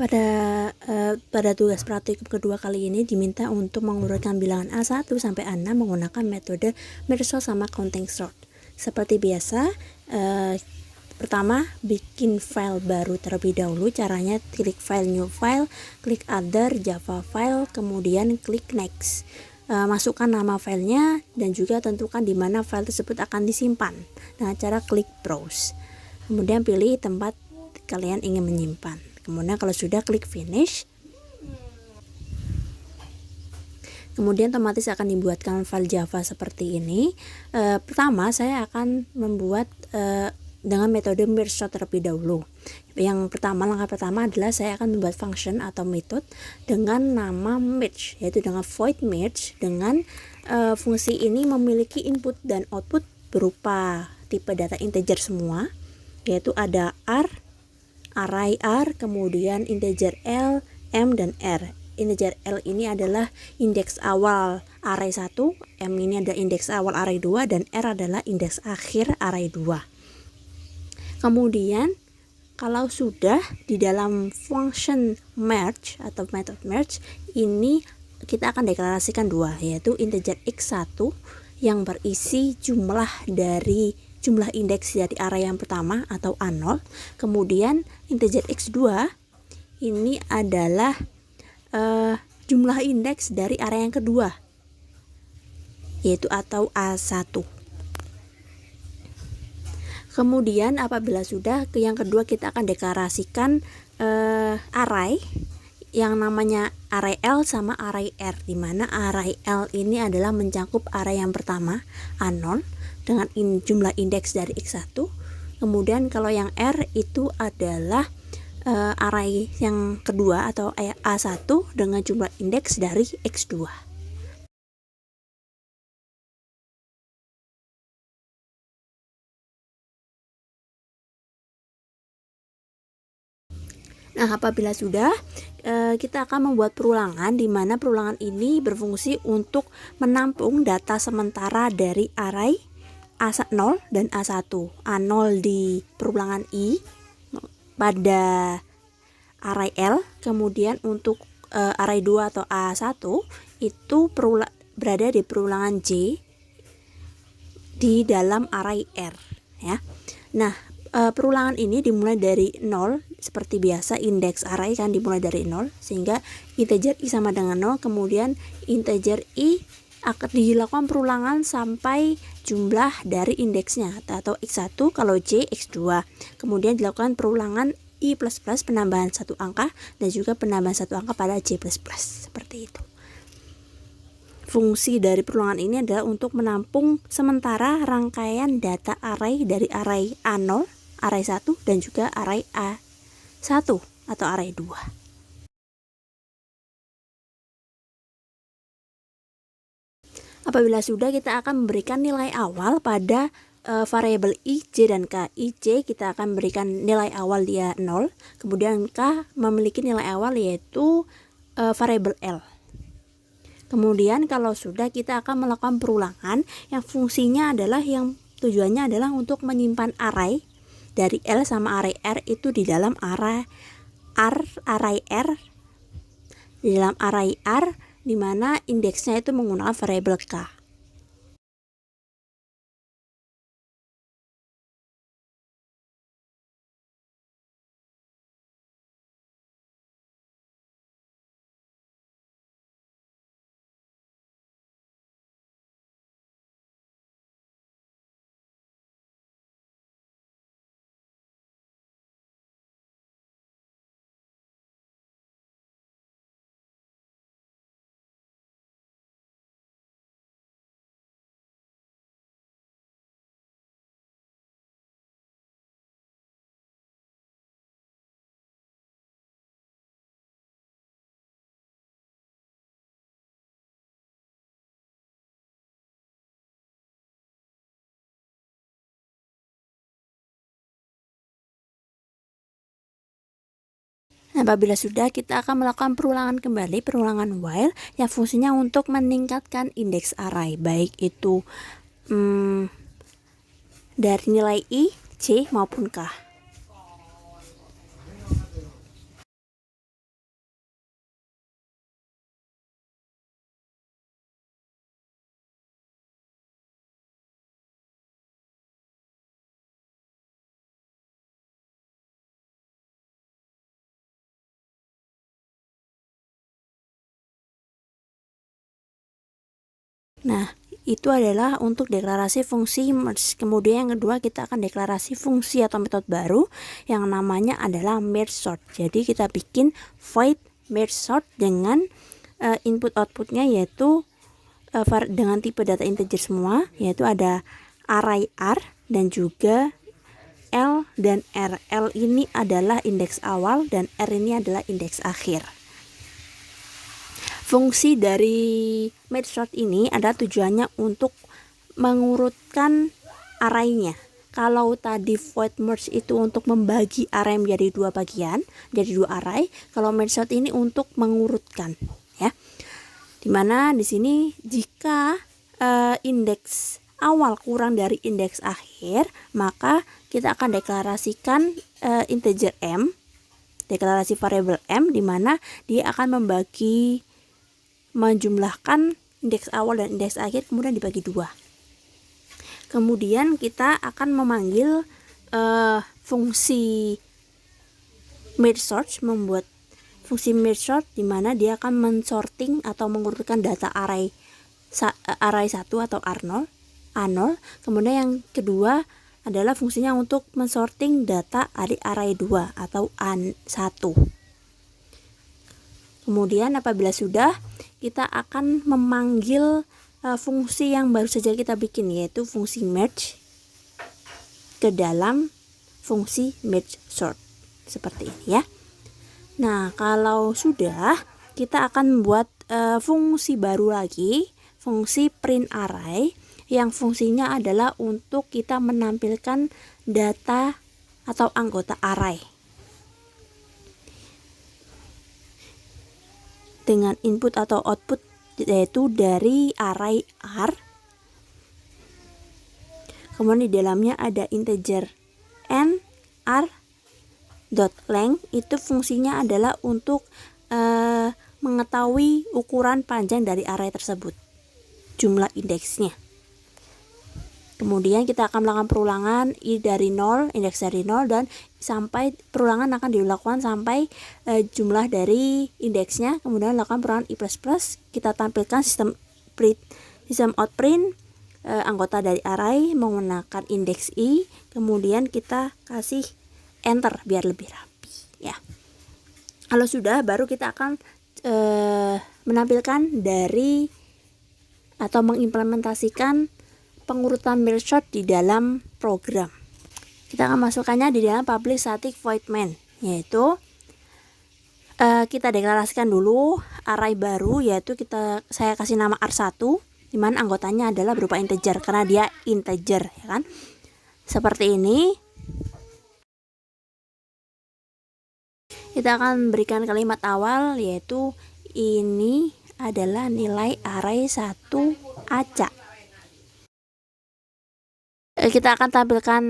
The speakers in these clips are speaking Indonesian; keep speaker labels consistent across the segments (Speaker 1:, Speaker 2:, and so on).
Speaker 1: Pada tugas praktikum kedua kali ini diminta untuk mengurutkan bilangan A1 sampai A6 menggunakan metode merge sort sama counting sort. Seperti biasa, pertama bikin file baru terlebih dahulu. Caranya klik file, new file, klik other, Java file, kemudian klik next. Masukkan nama filenya dan juga tentukan di mana file tersebut akan disimpan. Dengan cara klik browse. Kemudian pilih tempat kalian ingin menyimpan. Kemudian kalau sudah klik finish. Kemudian otomatis akan dibuatkan file Java seperti ini. Pertama saya akan membuat dengan metode merge sort terlebih dahulu. Langkah pertama adalah saya akan membuat function atau method dengan nama merge, yaitu dengan void merge. Dengan fungsi ini memiliki input dan output berupa tipe data integer semua, yaitu ada array R, kemudian integer L, M, dan R. Integer L ini adalah indeks awal array 1, M ini adalah indeks awal array 2, dan R adalah indeks akhir array 2. Kemudian kalau sudah di dalam function merge atau method merge ini kita akan deklarasikan dua, yaitu integer x1 yang berisi jumlah indeks dari array yang pertama atau A0, kemudian integer x2 ini adalah jumlah indeks dari array yang kedua, yaitu atau A1. Kemudian apabila sudah yang kedua, kita akan deklarasikan array yang namanya array L sama array R, di mana array L ini adalah mencakup array yang pertama A0 dengan jumlah indeks dari x1. Kemudian kalau yang R itu adalah array yang kedua atau A1 dengan jumlah indeks dari x2. Nah, apabila sudah, kita akan membuat perulangan, di mana perulangan ini berfungsi untuk menampung data sementara dari array A0 dan A1. A0 di perulangan I pada array L, kemudian untuk array 2 atau A1 itu berada di perulangan J di dalam array R, ya. Nah, perulangan ini dimulai dari 0 seperti biasa, indeks array kan dimulai dari 0, sehingga integer I sama dengan 0, kemudian integer I akan dilakukan perulangan sampai jumlah dari indeksnya atau x1, kalau J x2. Kemudian dilakukan perulangan I++ penambahan satu angka dan juga penambahan satu angka pada J++, seperti itu. Fungsi dari perulangan ini adalah untuk menampung sementara rangkaian data array dari array A0, array 1, dan juga array A1 atau array 2. Apabila sudah, kita akan memberikan nilai awal pada variabel I, J, dan K. I, J kita akan berikan nilai awal dia 0, kemudian K memiliki nilai awal yaitu variabel L. Kemudian kalau sudah, kita akan melakukan perulangan yang fungsinya adalah, yang tujuannya adalah untuk menyimpan array dari L sama array R itu di dalam array R, di dalam array R, di mana indeksnya itu menggunakan variabel K. Apabila sudah, kita akan melakukan perulangan kembali, perulangan while yang fungsinya untuk meningkatkan indeks array, baik itu dari nilai I, J, maupun K. Nah, itu adalah untuk deklarasi fungsi merge. Kemudian yang kedua kita akan deklarasi fungsi atau metode baru yang namanya adalah merge sort. Jadi kita bikin void merge sort dengan input outputnya yaitu dengan tipe data integer semua, yaitu ada array R dan juga L dan R. L ini adalah indeks awal dan R ini adalah indeks akhir. Fungsi dari merge sort ini ada tujuannya untuk mengurutkan arraynya. Kalau tadi void merge itu untuk membagi array menjadi dua bagian, jadi dua array. Kalau merge sort ini untuk mengurutkan, ya. Dimana di sini jika indeks awal kurang dari indeks akhir, maka kita akan deklarasikan integer m, deklarasi variabel m, dimana dia akan menjumlahkan indeks awal dan indeks akhir kemudian dibagi dua. Kemudian kita akan memanggil fungsi merge sort, membuat fungsi merge sort di mana dia akan mensorting atau mengurutkan data array 1 atau A0. Kemudian yang kedua adalah fungsinya untuk mensorting data dari array 2 atau A1. Kemudian apabila sudah, kita akan memanggil fungsi yang baru saja kita bikin, yaitu fungsi merge ke dalam fungsi merge sort seperti ini, ya. Nah, kalau sudah, kita akan membuat fungsi baru lagi, fungsi print array, yang fungsinya adalah untuk kita menampilkan data atau anggota array dengan input atau output yaitu dari array R. Kemudian di dalamnya ada integer n r dot length, itu fungsinya adalah untuk mengetahui ukuran panjang dari array tersebut, jumlah indeksnya. Kemudian kita akan melakukan perulangan indeks dari 0 dan sampai perulangan akan dilakukan sampai jumlah dari indeksnya. Kemudian lakukan perulangan i++, kita tampilkan sistem out print anggota dari array menggunakan indeks i, kemudian kita kasih enter biar lebih rapi, ya. Kalau sudah, baru kita akan menampilkan dari atau mengimplementasikan pengurutan merge sort di dalam program. Kita akan masukkannya di dalam public static void main, yaitu kita deklarasikan dulu array baru, yaitu saya kasih nama R1, di mana anggotanya adalah berupa integer karena dia integer, ya kan? Seperti ini. Kita akan berikan kalimat awal, yaitu ini adalah nilai array 1 acak. Kita akan tampilkan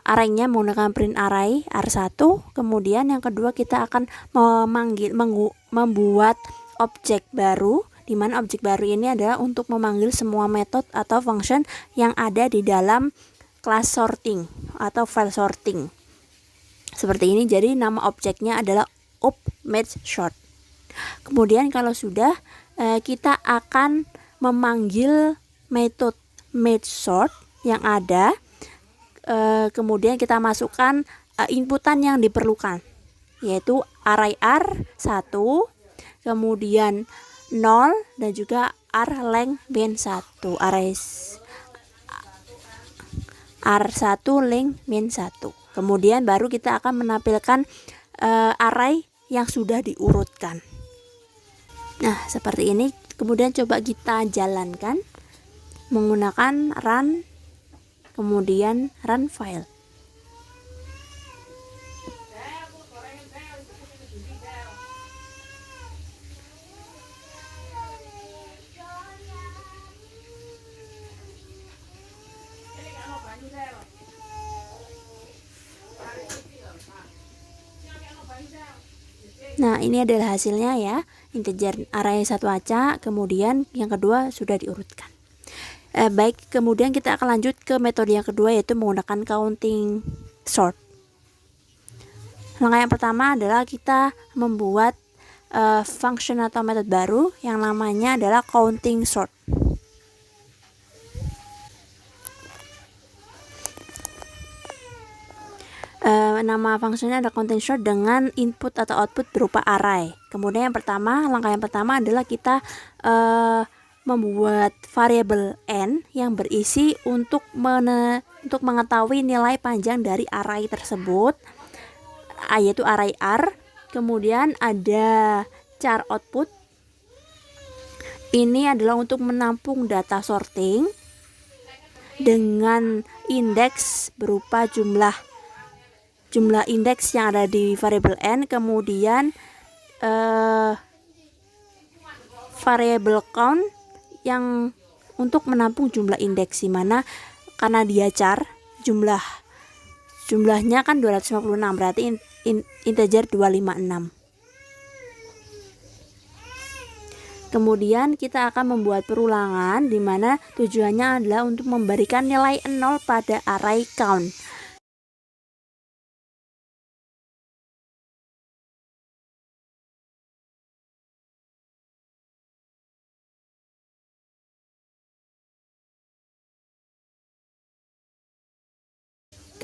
Speaker 1: arraynya menggunakan print array R1. Kemudian yang kedua kita akan membuat objek baru, di mana objek baru ini adalah untuk memanggil semua metode atau function yang ada di dalam class sorting atau file sorting. Seperti ini, jadi nama objeknya adalah merge sort. Kemudian kalau sudah, kita akan memanggil metode merge sort yang ada, kemudian kita masukkan inputan yang diperlukan, yaitu array R1, kemudian 0 dan juga R length min 1, array R1 length min 1. Kemudian baru kita akan menampilkan array yang sudah diurutkan. Nah, seperti ini. Kemudian coba kita jalankan menggunakan run, kemudian run file. Nah, ini adalah hasilnya, ya. Integer array 1 acak, kemudian yang kedua sudah diurutkan. Baik, kemudian kita akan lanjut ke metode yang kedua, yaitu menggunakan counting sort. Langkah yang pertama adalah kita membuat function atau metode baru yang namanya adalah counting sort. Nama fungsinya ada counting sort dengan input atau output berupa array. Kemudian langkah yang pertama adalah kita membuat variabel n yang berisi untuk mengetahui nilai panjang dari array tersebut, yaitu array r. Kemudian ada char output. Ini adalah untuk menampung data sorting dengan indeks berupa jumlah indeks yang ada di variabel n. Kemudian variabel count yang untuk menampung jumlah indeks, di mana karena dia char jumlahnya kan 256, berarti integer 256. Kemudian kita akan membuat perulangan di mana tujuannya adalah untuk memberikan nilai 0 pada array count.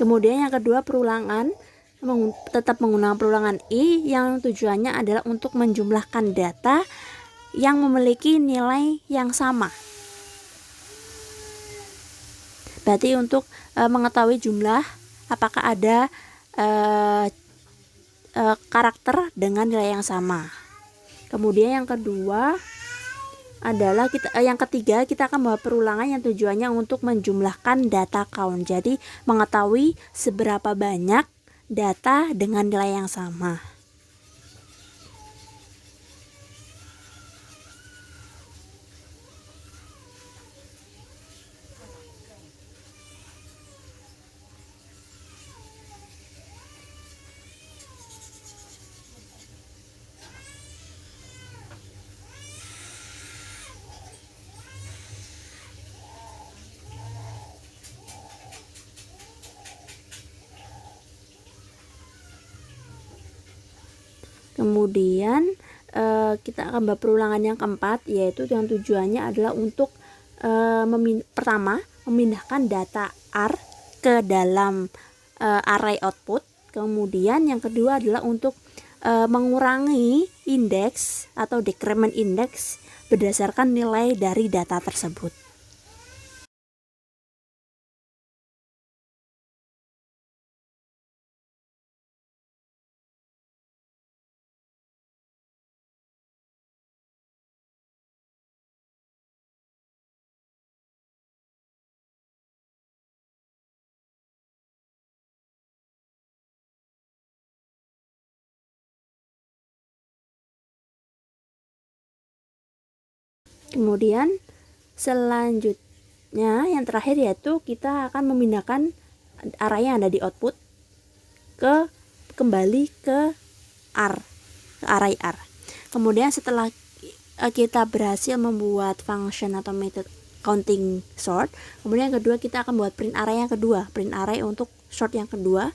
Speaker 1: Kemudian yang kedua, perulangan tetap menggunakan perulangan i yang tujuannya adalah untuk menjumlahkan data yang memiliki nilai yang sama. Berarti untuk mengetahui jumlah apakah ada karakter dengan nilai yang sama. Kemudian yang kedua adalah yang ketiga, kita akan membuat perulangan yang tujuannya untuk menjumlahkan data count. Jadi mengetahui seberapa banyak data dengan nilai yang sama. Kemudian kita akan membuat perulangan yang keempat, yaitu yang tujuannya adalah untuk pertama memindahkan data R ke dalam array output. Kemudian yang kedua adalah untuk mengurangi indeks atau decrement index berdasarkan nilai dari data tersebut. Kemudian selanjutnya yang terakhir yaitu kita akan memindahkan array yang ada di output kembali ke array R. Kemudian setelah kita berhasil membuat function atau method counting sort, kemudian yang kedua kita akan buat print array yang kedua, print array untuk sort yang kedua.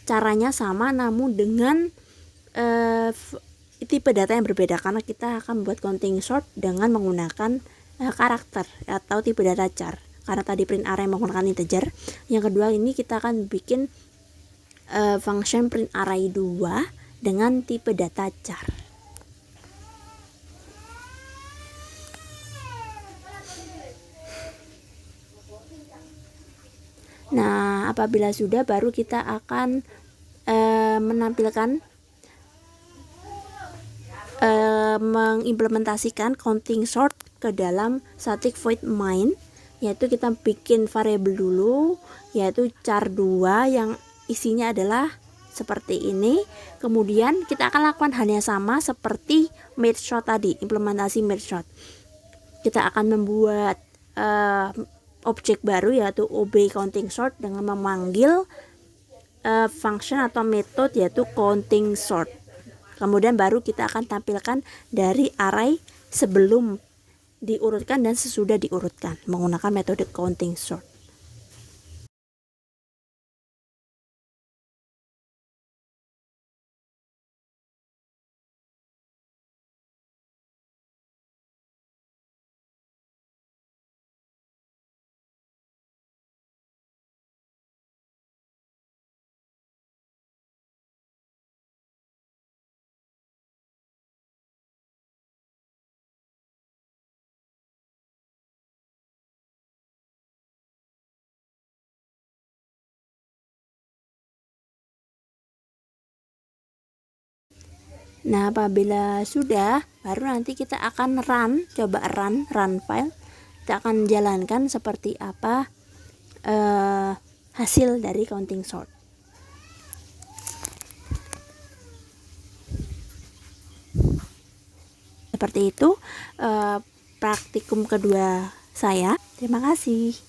Speaker 1: Caranya sama namun dengan tipe data yang berbeda, karena kita akan membuat counting sort dengan menggunakan karakter atau tipe data char. Karena tadi print array menggunakan integer, yang kedua ini kita akan bikin function print array 2 dengan tipe data char. Nah, apabila sudah, baru kita akan menampilkan mengimplementasikan counting sort ke dalam static void main, yaitu kita bikin variabel dulu yaitu char 2 yang isinya adalah seperti ini. Kemudian kita akan lakukan hal yang sama seperti merge sort tadi, implementasi merge sort. Kita akan membuat objek baru yaitu ob counting sort dengan memanggil function atau metode yaitu counting sort. Kemudian baru kita akan tampilkan dari array sebelum diurutkan dan sesudah diurutkan menggunakan metode counting sort. Nah, apabila sudah, baru nanti kita akan coba run file. Kita akan jalankan seperti apa hasil dari counting sort. Seperti itu praktikum kedua saya. Terima kasih.